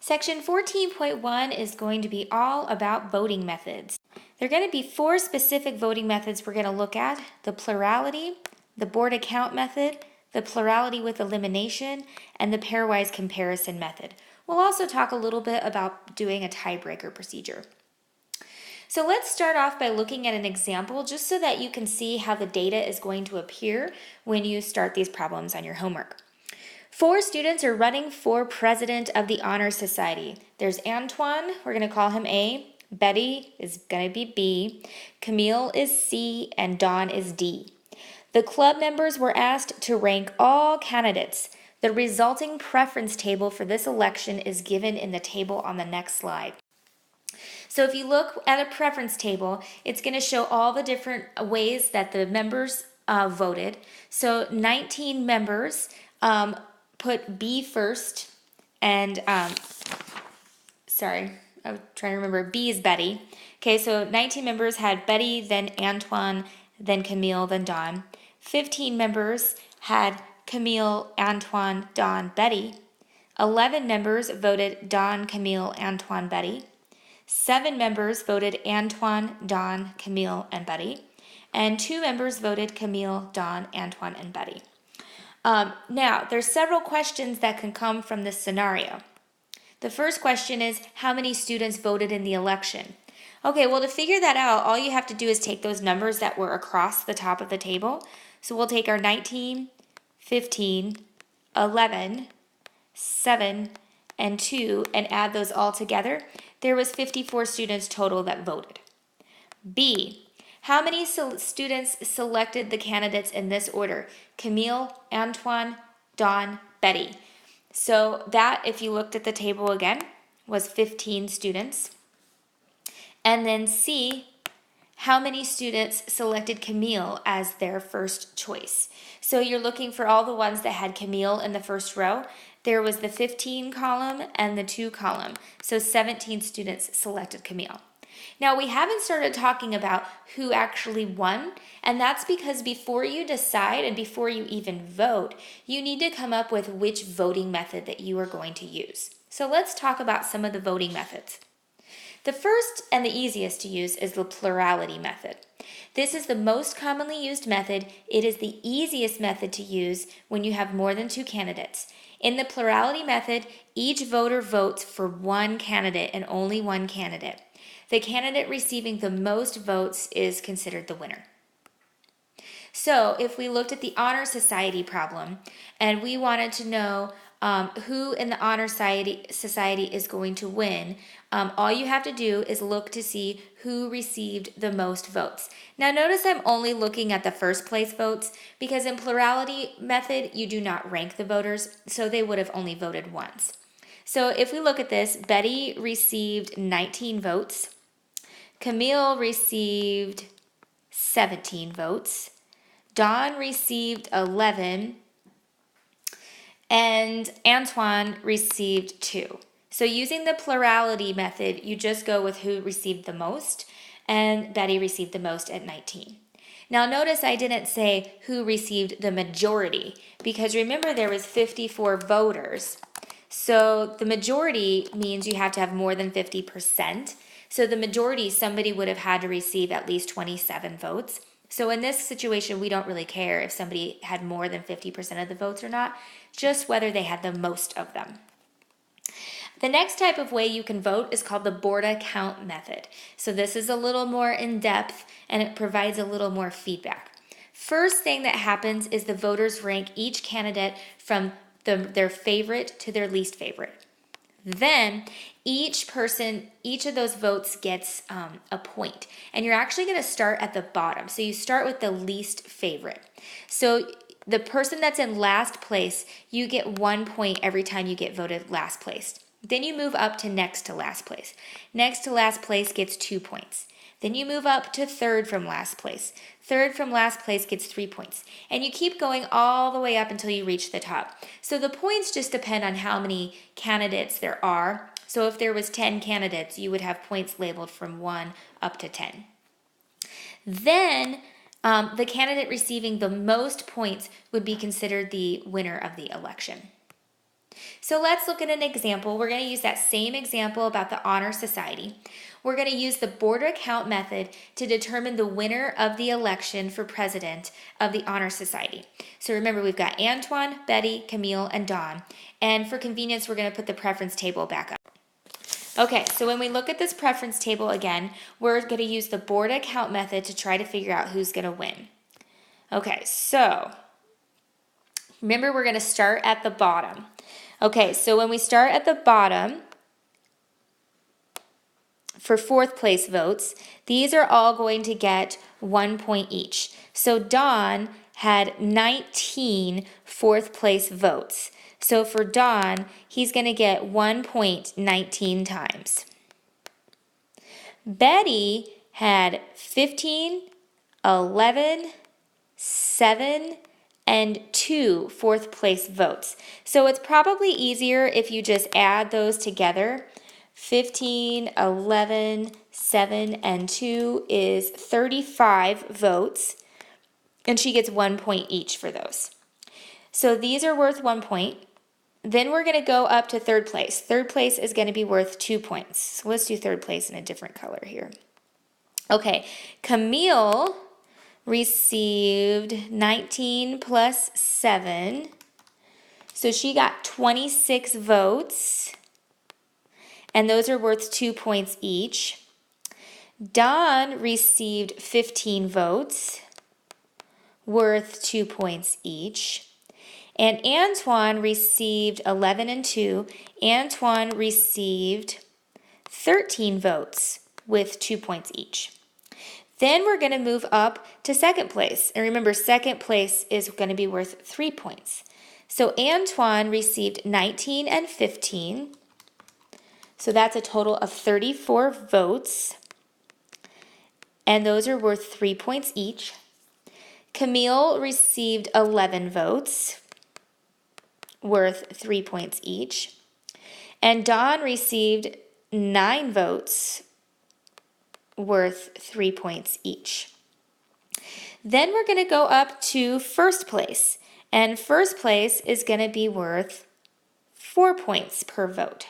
Section 14.1 is going to be all about voting methods. There are going to be 4 specific voting methods we're going to look at: the plurality, the Borda count method, the plurality with elimination, and the pairwise comparison method. We'll also talk a little bit about doing a tiebreaker procedure. So let's start off by looking at an example just so that you can see how the data is going to appear when you start these problems on your homework. 4 students are running for president of the Honor Society. There's Antoine, we're going to call him A, Betty is going to be B, Camille is C, and Dawn is D. The club members were asked to rank all candidates. The resulting preference table for this election is given in the table on the next slide. So if you look at a preference table, it's going to show all the different ways that the members voted. So 19 members put B first, and sorry, I was trying to remember, B is Betty. Okay, so 19 members had Betty, then Antoine, then Camille, then Dawn. 15 members had Camille, Antoine, Dawn, Betty. 11 members voted Dawn, Camille, Antoine, Betty. 7 members voted Antoine, Dawn, Camille, and Betty. And 2 members voted Camille, Dawn, Antoine, and Betty. Now, there's several questions that can come from this scenario. The first question is, how many students voted in the election? Okay, well, to figure that out, all you have to do is take those numbers that were across the top of the table. So we'll take our 19, 15, 11, 7, and 2 and add those all together. There was 54 students total that voted. B, how many students selected the candidates in this order? Camille, Antoine, Dawn, Betty. So that, if you looked at the table again, was 15 students. And then C, how many students selected Camille as their first choice? So you're looking for all the ones that had Camille in the first row. There was the 15 column and the 2 column. So 17 students selected Camille. Now, we haven't started talking about who actually won, and that's because before you decide and before you even vote, you need to come up with which voting method that you are going to use. So let's talk about some of the voting methods. The first and the easiest to use is the plurality method. This is the most commonly used method. It is the easiest method to use when you have more than 2 candidates. In the plurality method, each voter votes for one candidate and only one candidate. The candidate receiving the most votes is considered the winner. So if we looked at the Honor Society problem and we wanted to know who in the Honor Society is going to win, all you have to do is look to see who received the most votes. Now notice I'm only looking at the first place votes because in plurality method you do not rank the voters, so they would have only voted once. So if we look at this, Betty received 19 votes. Camille received 17 votes. Dawn received 11. And Antoine received 2. So using the plurality method, you just go with who received the most, and Betty received the most at 19. Now notice I didn't say who received the majority, because remember there was 54 voters. So the majority means you have to have more than 50%. So the majority, somebody would have had to receive at least 27 votes. So in this situation, we don't really care if somebody had more than 50% of the votes or not, just whether they had the most of them. The next type of way you can vote is called the Borda count method. So this is a little more in-depth and it provides a little more feedback. First thing that happens is the voters rank each candidate from their favorite to their least favorite. Then each of those votes gets a point. And you're actually going to start at the bottom. So you start with the least favorite. So the person that's in last place, you get 1 point every time you get voted last place. Then you move up to next to last place. Next to last place gets 2 points. Then you move up to third from last place. Third from last place gets 3 points. And you keep going all the way up until you reach the top. So the points just depend on how many candidates there are. So if there was 10 candidates, you would have points labeled from 1 up to 10. Then the candidate receiving the most points would be considered the winner of the election. So let's look at an example. We're going to use that same example about the Honor Society. We're going to use the Borda count method to determine the winner of the election for president of the Honor Society. So remember, we've got Antoine, Betty, Camille, and Don. And for convenience, we're going to put the preference table back up. Okay, so when we look at this preference table again, we're going to use the Borda count method to try to figure out who's going to win. Okay, so remember, we're going to start at the bottom. Okay, so when we start at the bottom, for fourth place votes, these are all going to get 1 point each. So Don had 19 fourth place votes. So for Don, he's going to get 1 point 19 times. Betty had 15, 11, 7, and 2 fourth place votes. So it's probably easier if you just add those together. 15, 11, 7, and 2 is 35 votes, and she gets 1 point each for those. So these are worth 1 point. Then we're going to go up to third place. Third place is going to be worth 2 points. So let's do third place in a different color here. Okay, Camille received 19 plus 7. So she got 26 votes, and those are worth 2 points each. Don received 15 votes, worth 2 points each. And Antoine received 11 and 2. Antoine received 13 votes with 2 points each. Then we're going to move up to second place. And remember, second place is going to be worth 3 points. So Antoine received 19 and 15. So that's a total of 34 votes. And those are worth 3 points each. Camille received 11 votes, worth 3 points each. And Don received 9 votes, worth 3 points each. Then we're going to go up to first place, and first place is going to be worth 4 points per vote.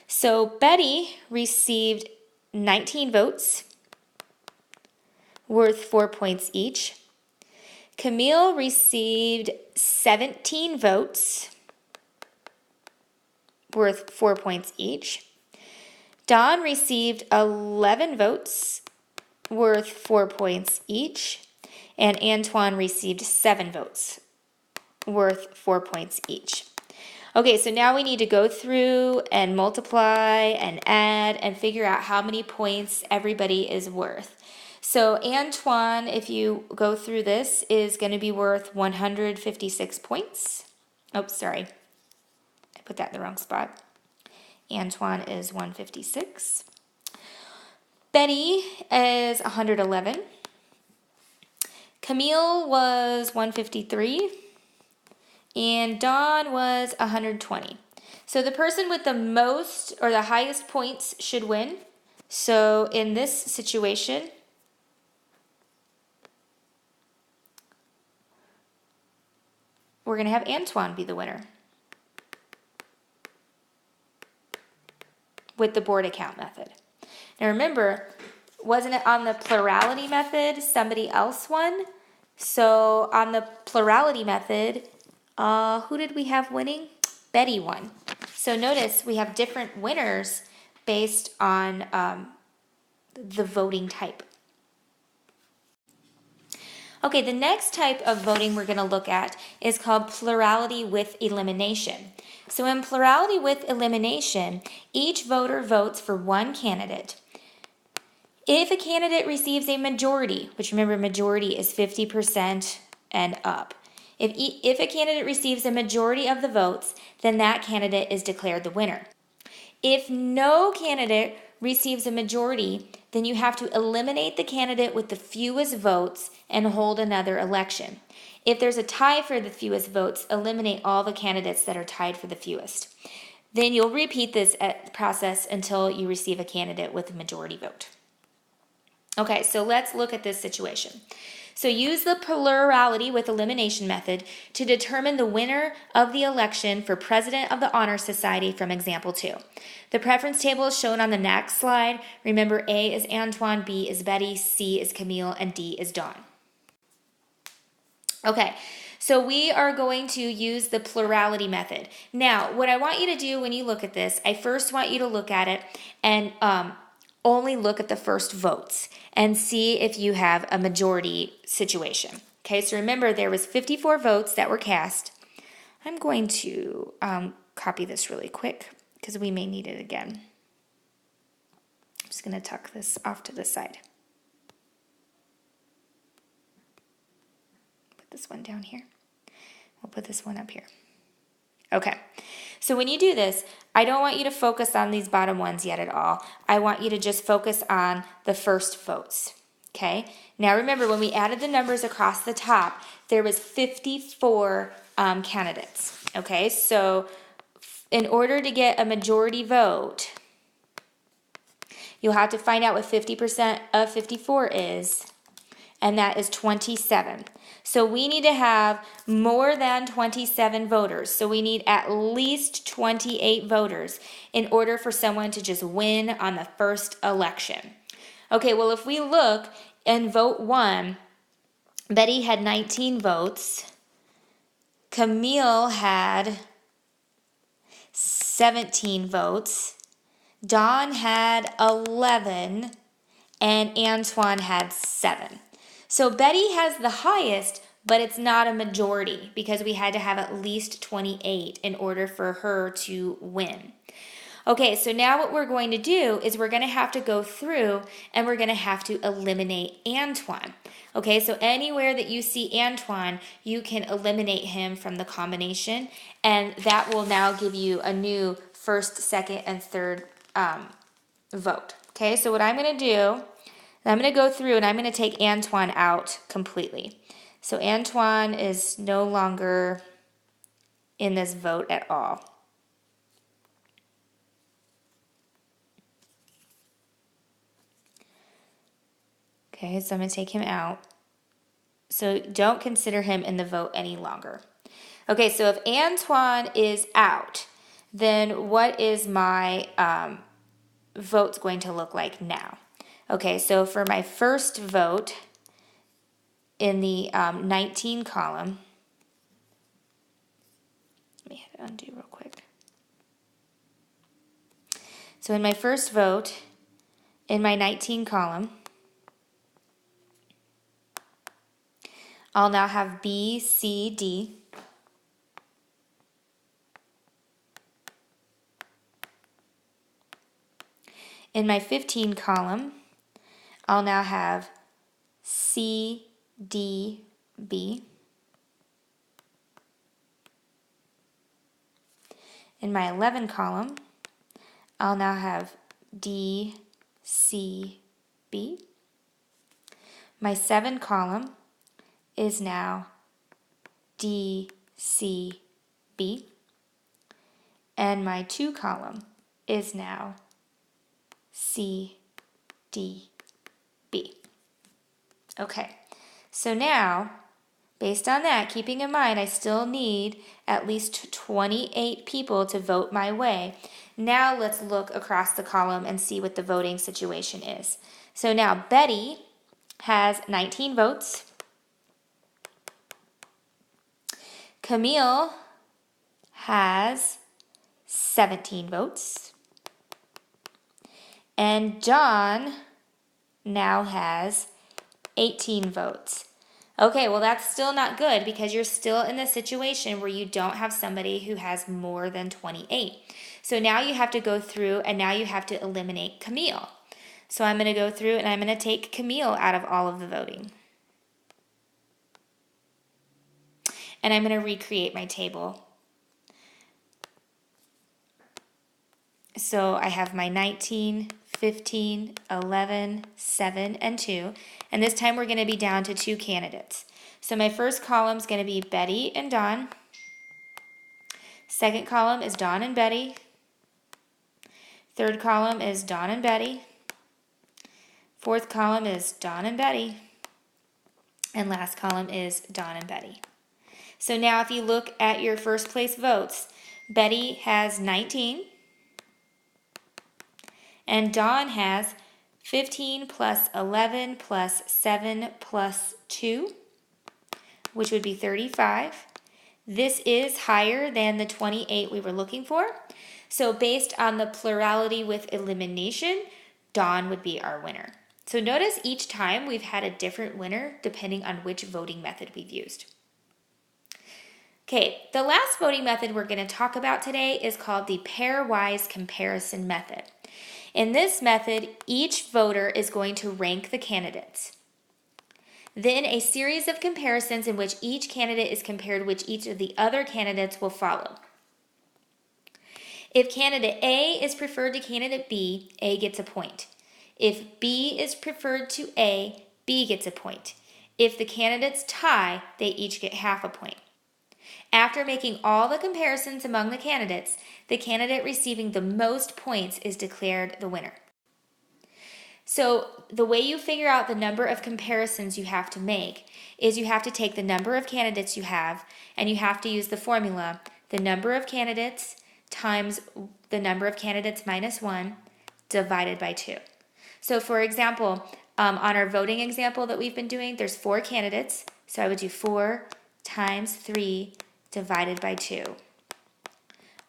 So Betty received 19 votes, worth 4 points each. Camille received 17 votes, worth 4 points each. Don received 11 votes, worth 4 points each. And Antoine received 7 votes, worth 4 points each. Okay, so now we need to go through and multiply and add and figure out how many points everybody is worth. So Antoine, if you go through this, is going to be worth 156 points. Oh, sorry. I put that in the wrong spot. Antoine is 156. Betty is 111. Camille was 153. And Don was 120. So the person with the most or the highest points should win. So in this situation, we're going to have Antoine be the winner with the Borda count method. Now remember, wasn't it on the plurality method somebody else won? So on the plurality method, who did we have winning? Betty won. So notice we have different winners based on the voting type. Okay, the next type of voting we're going to look at is called plurality with elimination. So in plurality with elimination, each voter votes for one candidate. If a candidate receives a majority, which remember majority is 50% and up, if a candidate receives a majority of the votes, then that candidate is declared the winner. If no candidate receives a majority, then you have to eliminate the candidate with the fewest votes and hold another election. If there's a tie for the fewest votes, eliminate all the candidates that are tied for the fewest. Then you'll repeat this process until you receive a candidate with a majority vote. Okay, so let's look at this situation. So use the plurality with elimination method to determine the winner of the election for President of the Honor Society from example 2. The preference table is shown on the next slide. Remember, A is Antoine, B is Betty, C is Camille, and D is Dawn. Okay, so we are going to use the plurality method. Now, what I want you to do when you look at this, I first want you to look at it and only look at the first votes and see if you have a majority situation. Okay, so remember there was 54 votes that were cast. I'm going to copy this really quick because we may need it again. I'm just going to tuck this off to the side. Put this one down here. We'll put this one up here. Okay, so when you do this, I don't want you to focus on these bottom ones yet at all. I want you to just focus on the first votes, okay? Now remember, when we added the numbers across the top, there was 54 candidates, okay? So in order to get a majority vote, you'll have to find out what 50% of 54 is, and that is 27. So we need to have more than 27 voters. So we need at least 28 voters in order for someone to just win on the first election. Okay, well, if we look in vote 1, Betty had 19 votes. Camille had 17 votes. Dawn had 11. And Antoine had 7. So Betty has the highest, but it's not a majority because we had to have at least 28 in order for her to win. Okay, so now what we're going to do is we're going to have to go through and we're going to have to eliminate Antoine. Okay, so anywhere that you see Antoine, you can eliminate him from the combination, and that will now give you a new first, second, and third vote. Okay, so what I'm going to do, I'm going to go through and I'm going to take Antoine out completely. So Antoine is no longer in this vote at all. Okay, so I'm going to take him out. So don't consider him in the vote any longer. Okay, so if Antoine is out, then what is my votes going to look like now? Okay, so for my first vote in the 19 column, let me hit undo real quick. So in my first vote in my 19 column, I'll now have B, C, D. In my 15 column, I'll now have C, D, B. In my 11 column, I'll now have D, C, B. My 7 column is now D, C, B. And my 2 column is now C, D, B. Okay, so now, based on that, keeping in mind I still need at least 28 people to vote my way. Now let's look across the column and see what the voting situation is. So now Betty has 19 votes. Camille has 17 votes. And John now has 18 votes. Okay, well that's still not good because you're still in the situation where you don't have somebody who has more than 28. So now you have to go through and now you have to eliminate Camille. So I'm going to go through and I'm going to take Camille out of all of the voting. And I'm going to recreate my table. So I have my 19, 15, 11, 7, and 2. And this time we're going to be down to 2 candidates. So my first column is going to be Betty and Dawn. Second column is Dawn and Betty. Third column is Dawn and Betty. Fourth column is Dawn and Betty. And last column is Dawn and Betty. So now if you look at your first place votes, Betty has 19 and Dawn has 15 plus 11 plus 7 plus 2, which would be 35. This is higher than the 28 we were looking for. So based on the plurality with elimination, Dawn would be our winner. So notice each time we've had a different winner depending on which voting method we've used. Okay, the last voting method we're going to talk about today is called the pairwise comparison method. In this method, each voter is going to rank the candidates. Then a series of comparisons in which each candidate is compared with each of the other candidates will follow. If candidate A is preferred to candidate B, A gets a point. If B is preferred to A, B gets a point. If the candidates tie, they each get half a point. After making all the comparisons among the candidates, the candidate receiving the most points is declared the winner. So the way you figure out the number of comparisons you have to make is you have to take the number of candidates you have and you have to use the formula, the number of candidates times the number of candidates minus 1 divided by 2. So for example, on our voting example that we've been doing, there's 4 candidates. So I would do 4 times 3 divided by 2.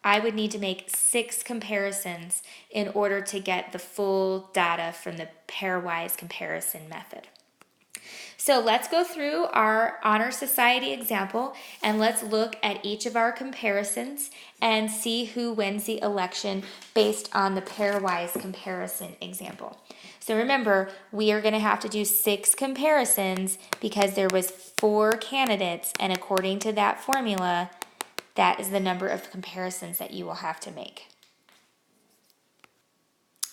I would need to make 6 comparisons in order to get the full data from the pairwise comparison method. So let's go through our Honor Society example and let's look at each of our comparisons and see who wins the election based on the pairwise comparison example. So remember, we are going to have to do 6 comparisons because there was 4 candidates, and according to that formula, that is the number of comparisons that you will have to make.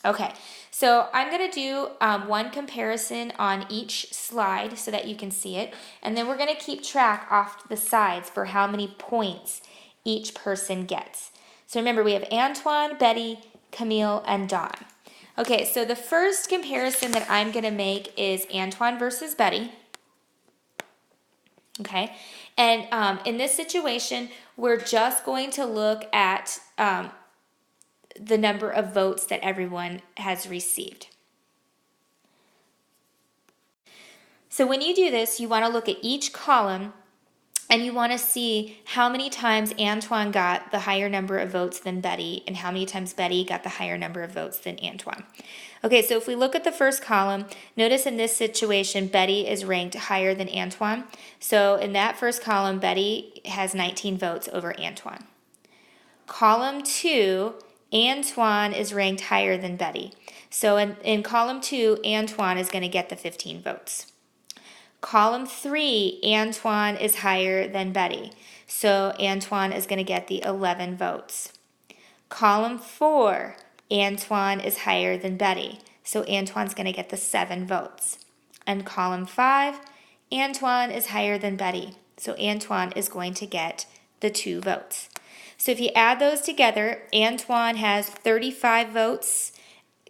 Okay, so I'm going to do one comparison on each slide so that you can see it, and then we're going to keep track off the sides for how many points each person gets. So remember, we have Antoine, Betty, Camille, and Dawn. Okay, so the first comparison that I'm going to make is Antoine versus Betty. Okay, and in this situation, we're just going to look at the number of votes that everyone has received. So when you do this, you want to look at each column and you want to see how many times Antoine got the higher number of votes than Betty and how many times Betty got the higher number of votes than Antoine. Okay, so if we look at the first column, notice in this situation, Betty is ranked higher than Antoine. So in that first column, Betty has 19 votes over Antoine. Column 2, Antoine is ranked higher than Betty. So in column 2, Antoine is going to get the 15 votes. Column 3, Antoine is higher than Betty. So Antoine is going to get the 11 votes. Column 4, Antoine is higher than Betty. So Antoine's going to get the 7 votes. And column 5, Antoine is higher than Betty. So Antoine is going to get the 2 votes. So if you add those together, Antoine has 35 votes.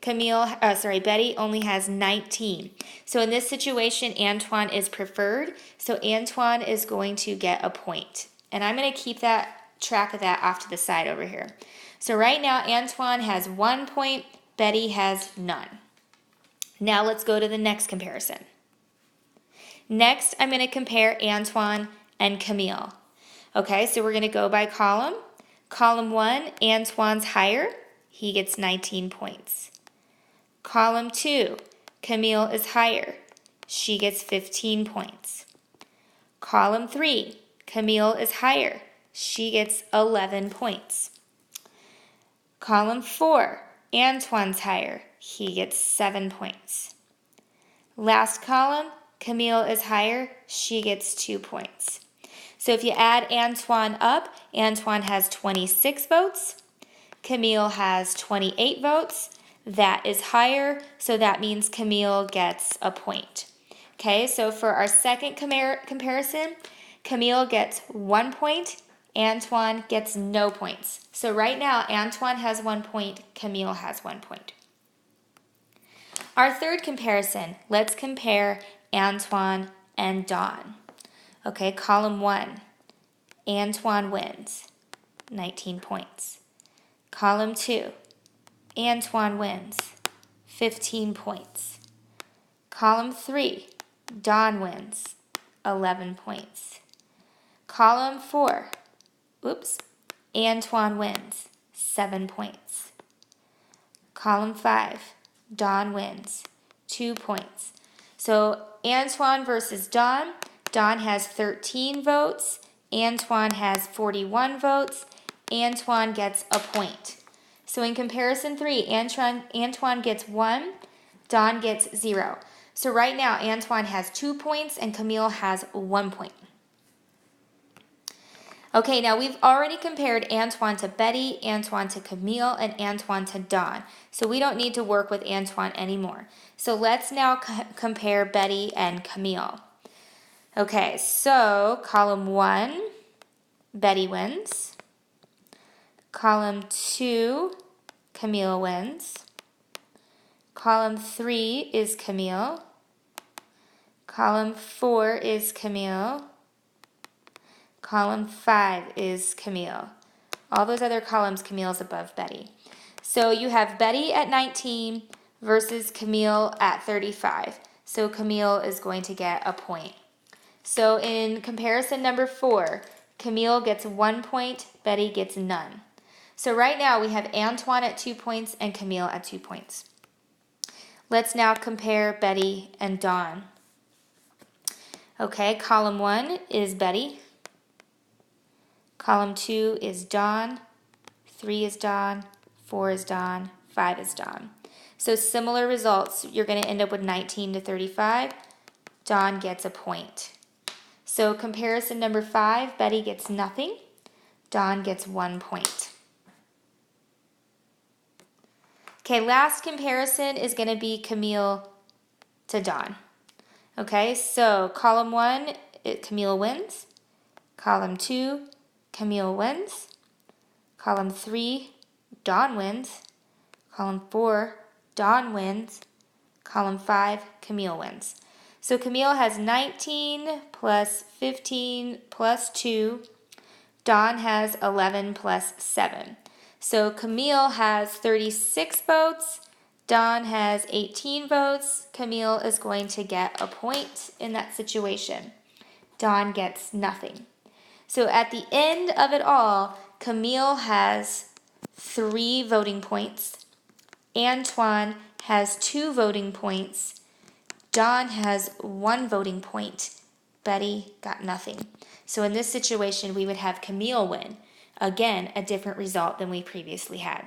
Betty only has 19. So in this situation, Antoine is preferred. So Antoine is going to get a point. And I'm going to keep that track of that off to the side over here. So right now, Antoine has 1 point. Betty has none. Now let's go to the next comparison. Next, I'm going to compare Antoine and Camille. Okay, so we're going to go by column. Column 1, Antoine's higher. He gets 19 points. Column 2, Camille is higher. She gets 15 points. Column 3, Camille is higher. She gets 11 points. Column 4, Antoine's higher. He gets 7 points. Last column, Camille is higher. She gets 2 points. So if you add Antoine up, Antoine has 26 votes. Camille has 28 votes. That is higher, so that means Camille gets a point. Okay, so for our second comparison, Camille gets 1 point, Antoine gets no points. So right now, Antoine has 1 point, Camille has 1 point. Our third comparison, let's compare Antoine and Dawn. Okay, column 1, Antoine wins, 19 points. Column 2, Antoine wins, 15 points. Column 3, Dawn wins, 11 points. Column 4, Antoine wins, 7 points. Column 5, Dawn wins, 2 points. So Antoine versus Dawn. Dawn has 13 votes. Antoine has 41 votes. Antoine gets a point. So in comparison 3, Antoine gets 1. Dawn gets 0. So right now Antoine has 2 points and Camille has 1 point. Okay, now we've already compared Antoine to Betty, Antoine to Camille, and Antoine to Dawn. So we don't need to work with Antoine anymore. So let's now compare Betty and Camille. Okay, so column 1, Betty wins. Column 2, Camille wins. Column 3 is Camille. Column 4 is Camille. Column 5 is Camille. All those other columns, Camille's above Betty. So you have Betty at 19 versus Camille at 35. So Camille is going to get a point. So in comparison number 4, Camille gets 1 point, Betty gets none. So right now we have Antoine at 2 points and Camille at 2 points. Let's now compare Betty and Dawn. Okay, column 1 is Betty. Column 2 is Dawn, 3 is Dawn, 4 is Dawn, 5 is Dawn. So similar results, you're going to end up with 19 to 35. Dawn gets a point. So comparison number 5, Betty gets nothing. Dawn gets 1 point. Okay, last comparison is going to be Camille to Dawn. Okay, so column 1, Camille wins. Column 2, Camille wins. Column 3, Dawn wins. Column 4, Dawn wins. Column 5, Camille wins. So Camille has 19 plus 15 plus 2. Dawn has 11 plus 7. So Camille has 36 votes. Dawn has 18 votes. Camille is going to get a point in that situation. Dawn gets nothing. So at the end of it all, Camille has 3 voting points. Antoine has 2 voting points. Dawn has 1 voting point. Betty got nothing. So in this situation, we would have Camille win. Again, a different result than we previously had.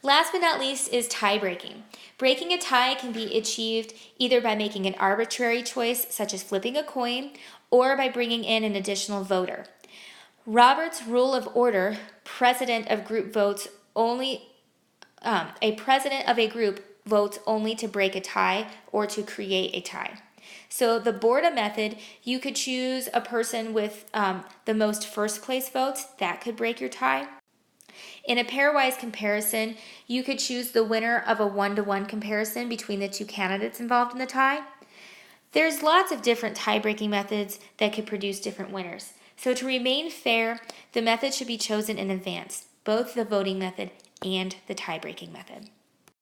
Last but not least is tie breaking. Breaking a tie can be achieved either by making an arbitrary choice, such as flipping a coin, or by bringing in an additional voter. Robert's Rule of Order, president of group votes only, a president of a group votes only to break a tie or to create a tie. So the Borda method, you could choose a person with the most first place votes. That could break your tie. In a pairwise comparison, you could choose the winner of a 1-to-1 comparison between the 2 candidates involved in the tie. There's lots of different tie-breaking methods that could produce different winners. So to remain fair, the method should be chosen in advance, both the voting method and the tie-breaking method.